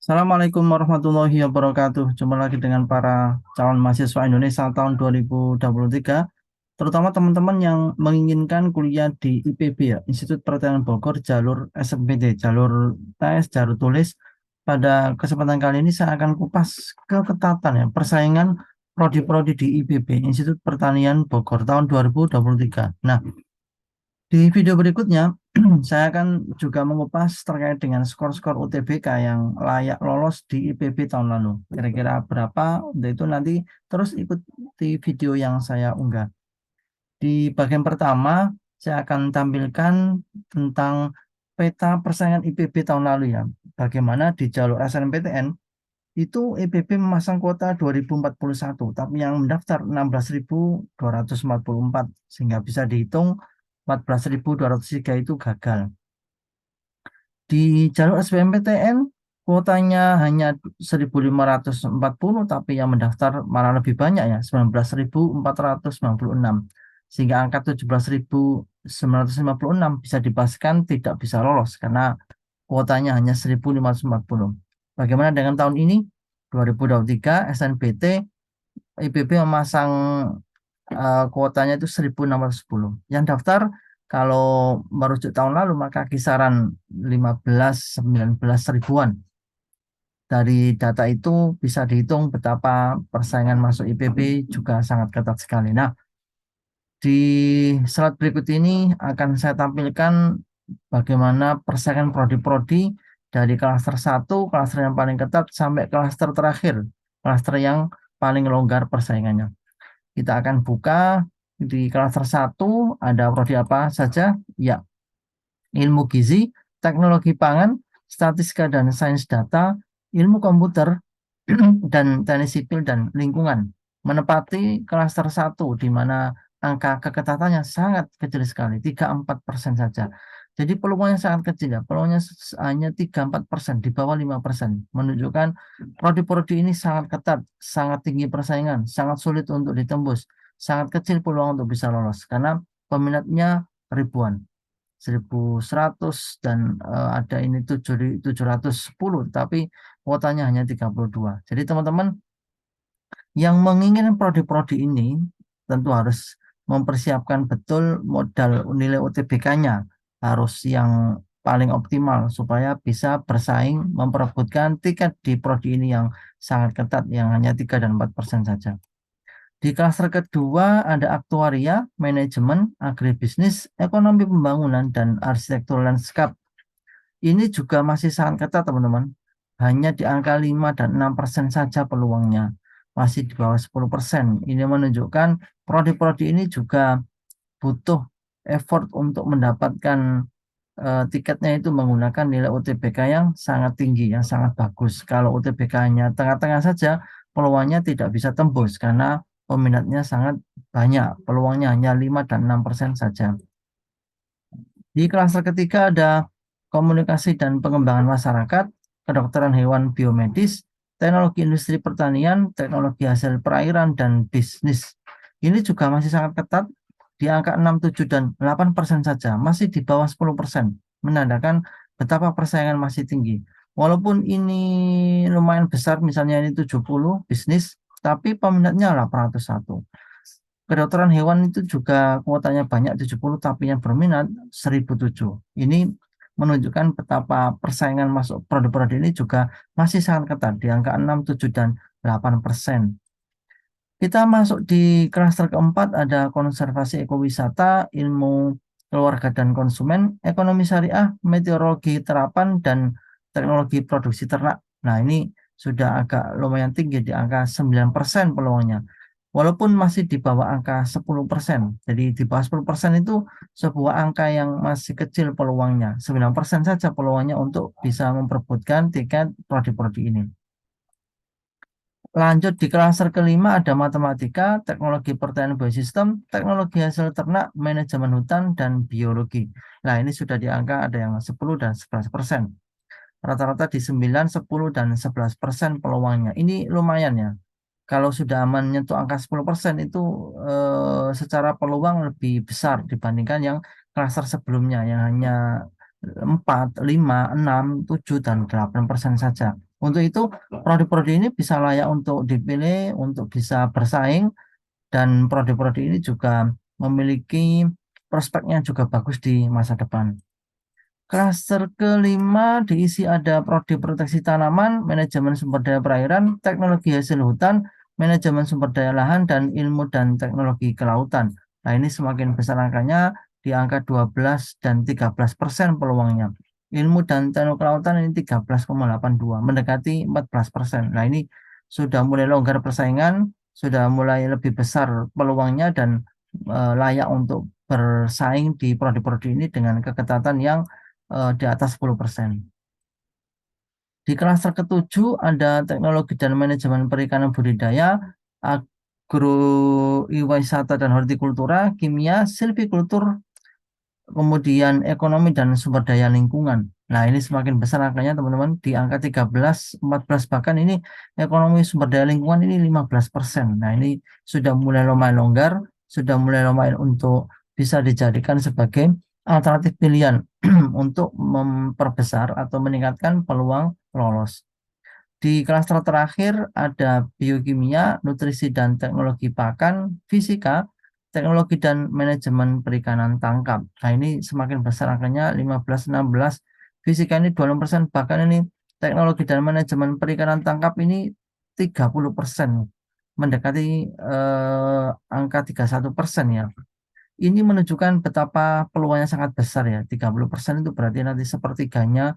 Assalamualaikum warahmatullahi wabarakatuh. Jumpa lagi dengan para calon mahasiswa Indonesia tahun 2023, terutama teman-teman yang menginginkan kuliah di IPB ya, Institut Pertanian Bogor, jalur SNMPT, jalur tes, jalur tulis. Pada kesempatan kali ini saya akan kupas keketatan ya, persaingan prodi-prodi di IPB, Institut Pertanian Bogor tahun 2023. Nah, di video berikutnya, saya akan juga mengupas terkait dengan skor-skor UTBK yang layak lolos di IPB tahun lalu. Kira-kira berapa, untuk itu nanti terus ikuti video yang saya unggah. Di bagian pertama, saya akan tampilkan tentang peta persaingan IPB tahun lalu ya. Bagaimana di jalur SNMPTN, itu IPB memasang kuota 2041, tapi yang mendaftar 16.244, sehingga bisa dihitung 14.203 itu gagal. Di jalur SBMPTN, kuotanya hanya 1.540, tapi yang mendaftar malah lebih banyak ya, 19.496. Sehingga angka 17.956 bisa dipastikan tidak bisa lolos karena kuotanya hanya 1.540. Bagaimana dengan tahun ini? 2023 SNBT IPB memasang kuotanya itu 1.610. Yang daftar kalau merujuk tahun lalu maka kisaran 15-19 ribuan. Dari data itu bisa dihitung betapa persaingan masuk IPB juga sangat ketat sekali. Nah, di slide berikut ini akan saya tampilkan bagaimana persaingan prodi-prodi dari klaster 1, klaster yang paling ketat, sampai klaster terakhir, klaster yang paling longgar persaingannya. Kita akan buka di klaster 1, ada prodi apa saja? Ya, ilmu gizi, teknologi pangan, statistika dan sains data, ilmu komputer, dan teknik sipil dan lingkungan. Menepati klaster 1 di mana angka keketatannya sangat kecil sekali, 3-4% saja. Jadi peluangnya sangat kecil ya, peluangnya hanya 3-4%, di bawah 5%. Menunjukkan prodi-prodi ini sangat ketat, sangat tinggi persaingan, sangat sulit untuk ditembus, sangat kecil peluang untuk bisa lolos, karena peminatnya ribuan. 1.100 dan ada ini 710, tapi kuotanya hanya 32. Jadi teman-teman yang menginginkan prodi-prodi ini tentu harus mempersiapkan betul modal nilai UTBK-nya, harus yang paling optimal supaya bisa bersaing memperebutkan tiket di prodi ini yang sangat ketat, yang hanya 3 dan 4% saja. Di klaster kedua ada aktuaria, manajemen, agribisnis, ekonomi pembangunan, dan arsitektur lanskap. Ini juga masih sangat ketat, teman-teman. Hanya di angka 5 dan 6% saja peluangnya. Masih di bawah 10%. Ini menunjukkan prodi-prodi ini juga butuh effort untuk mendapatkan tiketnya itu menggunakan nilai UTBK yang sangat tinggi, yang sangat bagus. Kalau UTBK-nya tengah-tengah saja, peluangnya tidak bisa tembus karena peminatnya sangat banyak. Peluangnya hanya 5 dan 6% saja. Di klaster ketiga ada komunikasi dan pengembangan masyarakat, kedokteran hewan biomedis, teknologi industri pertanian, teknologi hasil perairan, dan bisnis. Ini juga masih sangat ketat di angka 6, 7, dan 8% saja, masih di bawah 10%, menandakan betapa persaingan masih tinggi. Walaupun ini lumayan besar, misalnya ini 70 bisnis, tapi peminatnya 801. Kedokteran hewan itu juga kuotanya banyak 70, tapi yang berminat 1007. Ini menunjukkan betapa persaingan masuk produk-produk ini juga masih sangat ketat di angka 6, 7, dan 8%. Kita masuk di klaster keempat, ada konservasi ekowisata, ilmu keluarga dan konsumen, ekonomi syariah, meteorologi terapan, dan teknologi produksi ternak. Nah, ini sudah agak lumayan tinggi di angka 9% peluangnya. Walaupun masih di bawah angka 10%. Jadi di bawah 10% itu sebuah angka yang masih kecil peluangnya. 9% saja peluangnya untuk bisa memperebutkan tiket prodi-prodi ini. Lanjut di klaster kelima ada matematika, teknologi pertanian biosistem, teknologi hasil ternak, manajemen hutan, dan biologi. Nah, ini sudah di angka ada yang 10 dan 11%. Rata-rata di 9, 10, dan 11% peluangnya. Ini lumayan ya. Kalau sudah aman menyentuh angka 10% itu secara peluang lebih besar dibandingkan yang klaster sebelumnya yang hanya 4, 5, 6, 7, dan 8% saja. Untuk itu, prodi-prodi ini bisa layak untuk dipilih, untuk bisa bersaing, dan prodi-prodi ini juga memiliki prospeknya juga bagus di masa depan. Klaster kelima diisi ada prodi proteksi tanaman, manajemen sumber daya perairan, teknologi hasil hutan, manajemen sumber daya lahan, dan ilmu dan teknologi kelautan. Nah, ini semakin besar angkanya di angka 12 dan 13% peluangnya. Ilmu dan teknologi kelautan ini 13,82, mendekati 14%. Nah, ini sudah mulai longgar persaingan, sudah mulai lebih besar peluangnya dan layak untuk bersaing di prodi-prodi ini dengan keketatan yang di atas 10%. Di klaster ketujuh ada teknologi dan manajemen perikanan budidaya, agrowisata dan hortikultura, kimia, silvikultur, kemudian ekonomi dan sumber daya lingkungan. Nah, ini semakin besar angkanya teman-teman di angka 13, 14, bahkan ini ekonomi sumber daya lingkungan ini 15%. Nah, ini sudah mulai lumayan longgar, sudah mulai lumayan untuk bisa dijadikan sebagai alternatif pilihan untuk memperbesar atau meningkatkan peluang lolos. Di klaster terakhir ada biokimia, nutrisi dan teknologi pakan, fisika, teknologi dan manajemen perikanan tangkap. Nah, ini semakin besar angkanya 15, 16. Fisika ini 20%, bahkan ini teknologi dan manajemen perikanan tangkap ini 30%, mendekati angka 31% ya. Ini menunjukkan betapa peluangnya sangat besar ya. 30% itu berarti nanti sepertiganya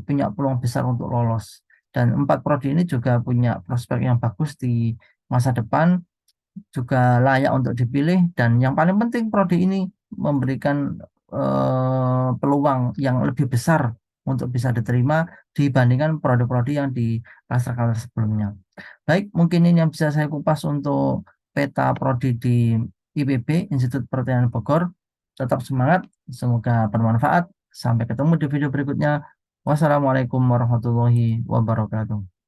punya peluang besar untuk lolos. Dan empat prodi ini juga punya prospek yang bagus di masa depan, juga layak untuk dipilih. Dan yang paling penting prodi ini memberikan peluang yang lebih besar untuk bisa diterima dibandingkan prodi-prodi yang di klaster-klaster sebelumnya. Baik, mungkin ini yang bisa saya kupas untuk peta prodi di IPB, Institut Pertanian Bogor. Tetap semangat, semoga bermanfaat. Sampai ketemu di video berikutnya. Wassalamualaikum warahmatullahi wabarakatuh.